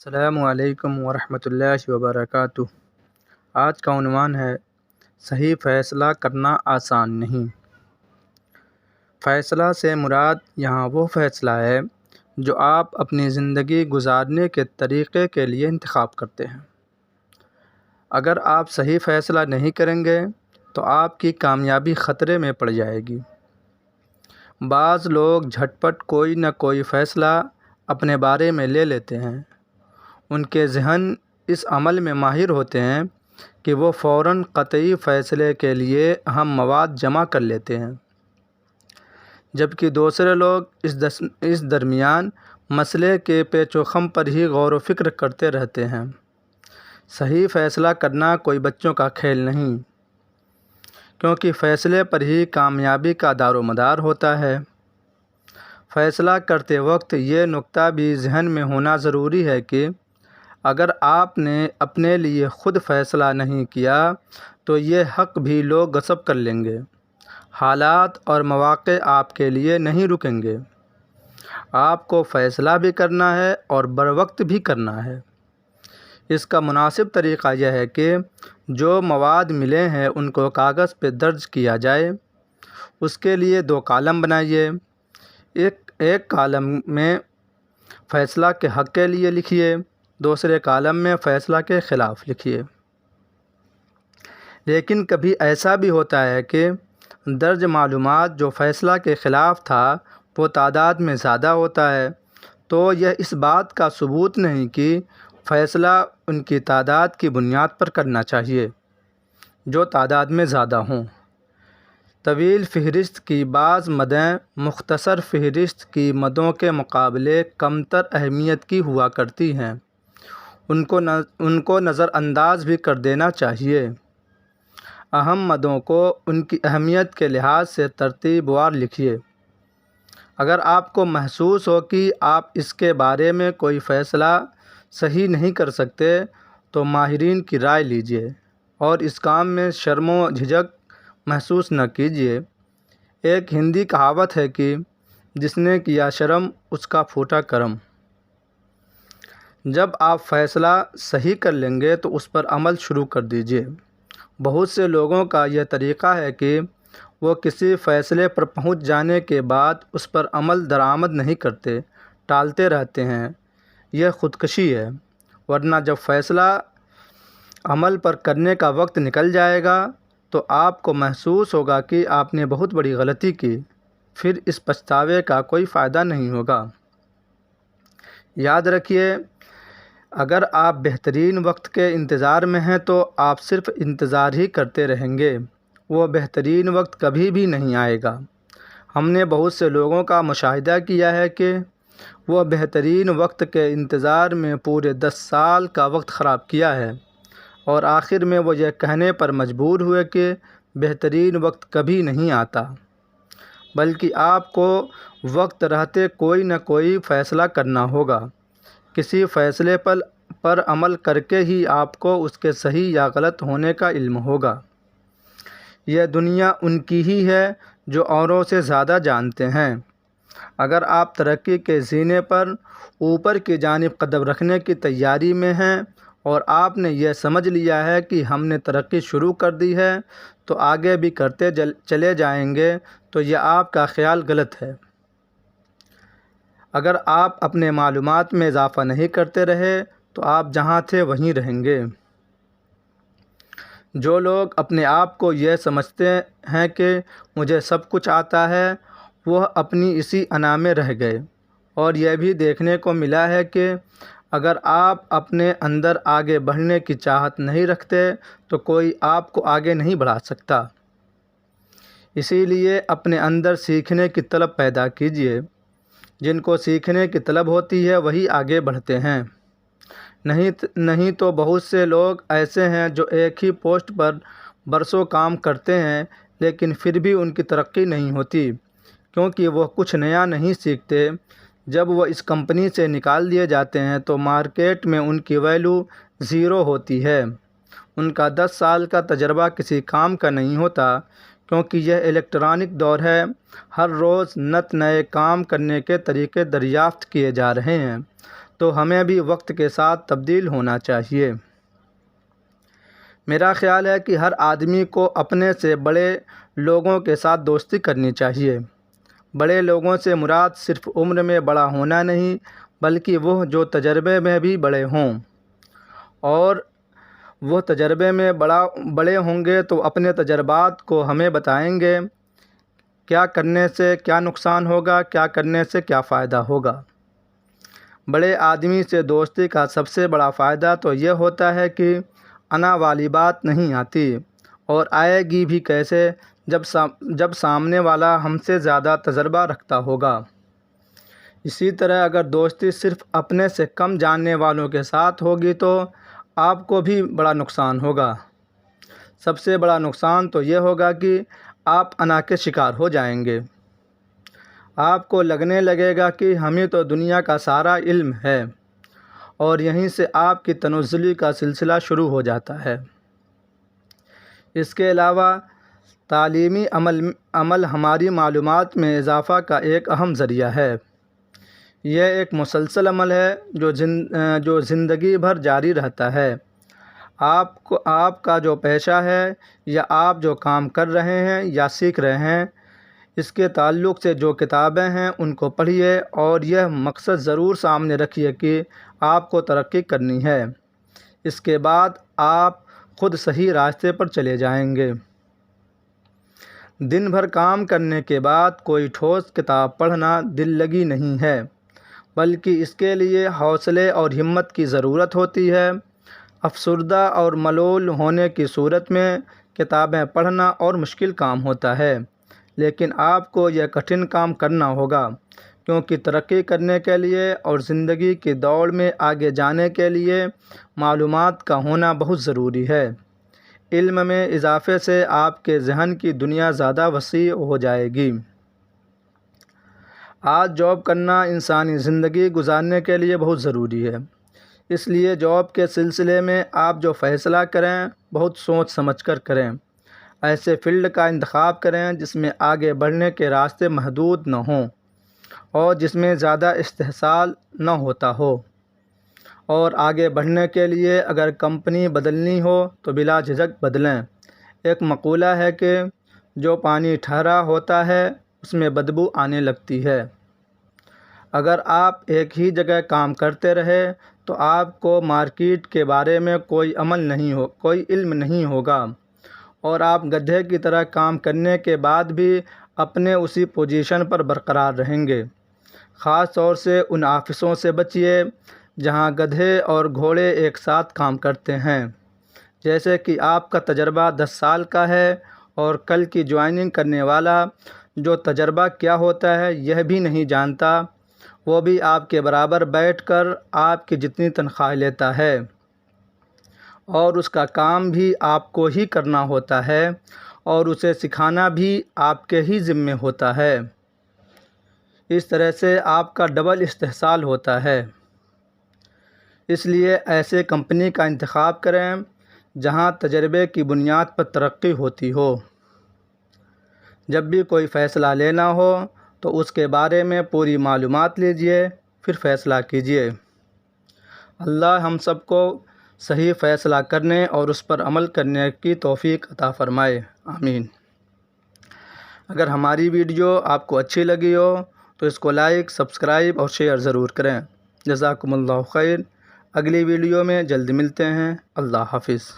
السلام علیکم ورحمۃ اللہ وبرکاتہ۔ آج کا عنوان ہے صحیح فیصلہ کرنا آسان نہیں۔ فیصلہ سے مراد یہاں وہ فیصلہ ہے جو آپ اپنی زندگی گزارنے کے طریقے کے لیے انتخاب کرتے ہیں۔ اگر آپ صحیح فیصلہ نہیں کریں گے تو آپ کی کامیابی خطرے میں پڑ جائے گی۔ بعض لوگ جھٹ پٹ کوئی نہ کوئی فیصلہ اپنے بارے میں لے لیتے ہیں۔ ان کے ذہن اس عمل میں ماہر ہوتے ہیں کہ وہ فوراً قطعی فیصلے کے لیے اہم مواد جمع کر لیتے ہیں، جبکہ دوسرے لوگ اس درمیان مسئلے کے پیچ و خم پر ہی غور و فکر کرتے رہتے ہیں۔ صحیح فیصلہ کرنا کوئی بچوں کا کھیل نہیں، کیونکہ فیصلے پر ہی کامیابی کا دار و مدار ہوتا ہے۔ فیصلہ کرتے وقت یہ نکتہ بھی ذہن میں ہونا ضروری ہے کہ اگر آپ نے اپنے لیے خود فیصلہ نہیں کیا تو یہ حق بھی لوگ غصب کر لیں گے۔ حالات اور مواقع آپ کے لیے نہیں رکیں گے۔ آپ کو فیصلہ بھی کرنا ہے اور بروقت بھی کرنا ہے۔ اس کا مناسب طریقہ یہ ہے کہ جو مواد ملے ہیں ان کو کاغذ پہ درج کیا جائے۔ اس کے لیے 2 کالم بنائیے۔ ایک کالم میں فیصلہ کے حق کے لیے لکھیے، دوسرے کالم میں فیصلہ کے خلاف لکھیے۔ لیکن کبھی ایسا بھی ہوتا ہے کہ درج معلومات جو فیصلہ کے خلاف تھا وہ تعداد میں زیادہ ہوتا ہے، تو یہ اس بات کا ثبوت نہیں کہ فیصلہ ان کی تعداد کی بنیاد پر کرنا چاہیے جو تعداد میں زیادہ ہوں۔ طویل فہرست کی بعض مدیں مختصر فہرست کی مدوں کے مقابلے کمتر اہمیت کی ہوا کرتی ہیں۔ ان کو نظر انداز بھی کر دینا چاہیے۔ اہم مدوں کو ان کی اہمیت کے لحاظ سے ترتیب وار لکھیے۔ اگر آپ کو محسوس ہو کہ آپ اس کے بارے میں کوئی فیصلہ صحیح نہیں کر سکتے تو ماہرین کی رائے لیجیے اور اس کام میں شرم و جھجک محسوس نہ کیجیے۔ ایک ہندی کہاوت ہے کہ جس نے کیا شرم اس کا پھوٹا کرم۔ جب آپ فیصلہ صحیح کر لیں گے تو اس پر عمل شروع کر دیجیے۔ بہت سے لوگوں کا یہ طریقہ ہے کہ وہ کسی فیصلے پر پہنچ جانے کے بعد اس پر عمل درآمد نہیں کرتے، ٹالتے رہتے ہیں۔ یہ خودکشی ہے، ورنہ جب فیصلہ عمل پر کرنے کا وقت نکل جائے گا تو آپ کو محسوس ہوگا کہ آپ نے بہت بڑی غلطی کی، پھر اس پچھتاوے کا کوئی فائدہ نہیں ہوگا۔ یاد رکھیے، اگر آپ بہترین وقت کے انتظار میں ہیں تو آپ صرف انتظار ہی کرتے رہیں گے، وہ بہترین وقت کبھی بھی نہیں آئے گا۔ ہم نے بہت سے لوگوں کا مشاہدہ کیا ہے کہ وہ بہترین وقت کے انتظار میں پورے 10 سال کا وقت خراب کیا ہے، اور آخر میں وہ یہ کہنے پر مجبور ہوئے کہ بہترین وقت کبھی نہیں آتا، بلکہ آپ کو وقت رہتے کوئی نہ کوئی فیصلہ کرنا ہوگا۔ کسی فیصلے پر عمل کر کے ہی آپ کو اس کے صحیح یا غلط ہونے کا علم ہوگا۔ یہ دنیا ان کی ہی ہے جو اوروں سے زیادہ جانتے ہیں۔ اگر آپ ترقی کے زینے پر اوپر کی جانب قدم رکھنے کی تیاری میں ہیں اور آپ نے یہ سمجھ لیا ہے کہ ہم نے ترقی شروع کر دی ہے تو آگے بھی کرتے چلے جائیں گے، تو یہ آپ کا خیال غلط ہے۔ اگر آپ اپنے معلومات میں اضافہ نہیں کرتے رہے تو آپ جہاں تھے وہیں رہیں گے۔ جو لوگ اپنے آپ کو یہ سمجھتے ہیں کہ مجھے سب کچھ آتا ہے، وہ اپنی اسی انا میں رہ گئے۔ اور یہ بھی دیکھنے کو ملا ہے کہ اگر آپ اپنے اندر آگے بڑھنے کی چاہت نہیں رکھتے تو کوئی آپ کو آگے نہیں بڑھا سکتا۔ اسی لیے اپنے اندر سیکھنے کی طلب پیدا کیجیے۔ جن کو سیکھنے کی طلب ہوتی ہے وہی آگے بڑھتے ہیں، نہیں تو بہت سے لوگ ایسے ہیں جو ایک ہی پوسٹ پر برسوں کام کرتے ہیں لیکن پھر بھی ان کی ترقی نہیں ہوتی، کیونکہ وہ کچھ نیا نہیں سیکھتے۔ جب وہ اس کمپنی سے نکال دیے جاتے ہیں تو مارکیٹ میں ان کی ویلیو 0 ہوتی ہے۔ ان کا 10 سال کا تجربہ کسی کام کا نہیں ہوتا، کیونکہ یہ الیکٹرانک دور ہے۔ ہر روز نئے کام کرنے کے طریقے دریافت کیے جا رہے ہیں، تو ہمیں بھی وقت کے ساتھ تبدیل ہونا چاہیے۔ میرا خیال ہے کہ ہر آدمی کو اپنے سے بڑے لوگوں کے ساتھ دوستی کرنی چاہیے۔ بڑے لوگوں سے مراد صرف عمر میں بڑا ہونا نہیں، بلکہ وہ جو تجربے میں بھی بڑے ہوں، اور وہ تجربے میں بڑے ہوں گے تو اپنے تجربات کو ہمیں بتائیں گے، کیا کرنے سے کیا نقصان ہوگا، کیا کرنے سے کیا فائدہ ہوگا۔ بڑے آدمی سے دوستی کا سب سے بڑا فائدہ تو یہ ہوتا ہے کہ انا والی بات نہیں آتی، اور آئے گی بھی کیسے جب سامنے والا ہم سے زیادہ تجربہ رکھتا ہوگا۔ اسی طرح اگر دوستی صرف اپنے سے کم جاننے والوں کے ساتھ ہوگی تو آپ کو بھی بڑا نقصان ہوگا۔ سب سے بڑا نقصان تو یہ ہوگا کہ آپ انا کے شکار ہو جائیں گے۔ آپ کو لگنے لگے گا کہ ہمیں تو دنیا کا سارا علم ہے، اور یہیں سے آپ کی تنزلی کا سلسلہ شروع ہو جاتا ہے۔ اس کے علاوہ تعلیمی عمل ہماری معلومات میں اضافہ کا ایک اہم ذریعہ ہے۔ یہ ایک مسلسل عمل ہے جو زندگی بھر جاری رہتا ہے۔ آپ کا جو پیشہ ہے یا آپ جو کام کر رہے ہیں یا سیکھ رہے ہیں، اس کے تعلق سے جو کتابیں ہیں ان کو پڑھیے، اور یہ مقصد ضرور سامنے رکھیے کہ آپ کو ترقی کرنی ہے۔ اس کے بعد آپ خود صحیح راستے پر چلے جائیں گے۔ دن بھر کام کرنے کے بعد کوئی ٹھوس کتاب پڑھنا دل لگی نہیں ہے، بلکہ اس کے لیے حوصلے اور ہمت کی ضرورت ہوتی ہے۔ افسردہ اور ملول ہونے کی صورت میں کتابیں پڑھنا اور مشکل کام ہوتا ہے، لیکن آپ کو یہ کٹھن کام کرنا ہوگا، کیونکہ ترقی کرنے کے لیے اور زندگی کی دوڑ میں آگے جانے کے لیے معلومات کا ہونا بہت ضروری ہے۔ علم میں اضافے سے آپ کے ذہن کی دنیا زیادہ وسیع ہو جائے گی۔ آج جاب کرنا انسانی زندگی گزارنے کے لیے بہت ضروری ہے، اس لیے جاب کے سلسلے میں آپ جو فیصلہ کریں بہت سوچ سمجھ کر کریں۔ ایسے فیلڈ کا انتخاب کریں جس میں آگے بڑھنے کے راستے محدود نہ ہوں، اور جس میں زیادہ استحصال نہ ہوتا ہو۔ اور آگے بڑھنے کے لیے اگر کمپنی بدلنی ہو تو بلا جھجک بدلیں۔ ایک مقولہ ہے کہ جو پانی ٹھہرا ہوتا ہے اس میں بدبو آنے لگتی ہے۔ اگر آپ ایک ہی جگہ کام کرتے رہے تو آپ کو مارکیٹ کے بارے میں کوئی علم نہیں ہوگا، اور آپ گدھے کی طرح کام کرنے کے بعد بھی اپنے اسی پوزیشن پر برقرار رہیں گے۔ خاص طور سے ان آفسوں سے بچیے جہاں گدھے اور گھوڑے ایک ساتھ کام کرتے ہیں۔ جیسے کہ آپ کا تجربہ 10 سال کا ہے اور کل کی جوائننگ کرنے والا جو تجربہ کیا ہوتا ہے یہ بھی نہیں جانتا، وہ بھی آپ کے برابر بیٹھ کر آپ کی جتنی تنخواہ لیتا ہے، اور اس کا کام بھی آپ کو ہی کرنا ہوتا ہے، اور اسے سکھانا بھی آپ کے ہی ذمے ہوتا ہے۔ اس طرح سے آپ کا ڈبل استحصال ہوتا ہے۔ اس لیے ایسے کمپنی کا انتخاب کریں جہاں تجربے کی بنیاد پر ترقی ہوتی ہو۔ جب بھی کوئی فیصلہ لینا ہو تو اس کے بارے میں پوری معلومات لیجیے، پھر فیصلہ کیجیے۔ اللہ ہم سب کو صحیح فیصلہ کرنے اور اس پر عمل کرنے کی توفیق عطا فرمائے، آمین۔ اگر ہماری ویڈیو آپ کو اچھی لگی ہو تو اس کو لائک، سبسکرائب اور شیئر ضرور کریں۔ جزاکم اللہ خیر۔ اگلی ویڈیو میں جلد ملتے ہیں۔ اللہ حافظ۔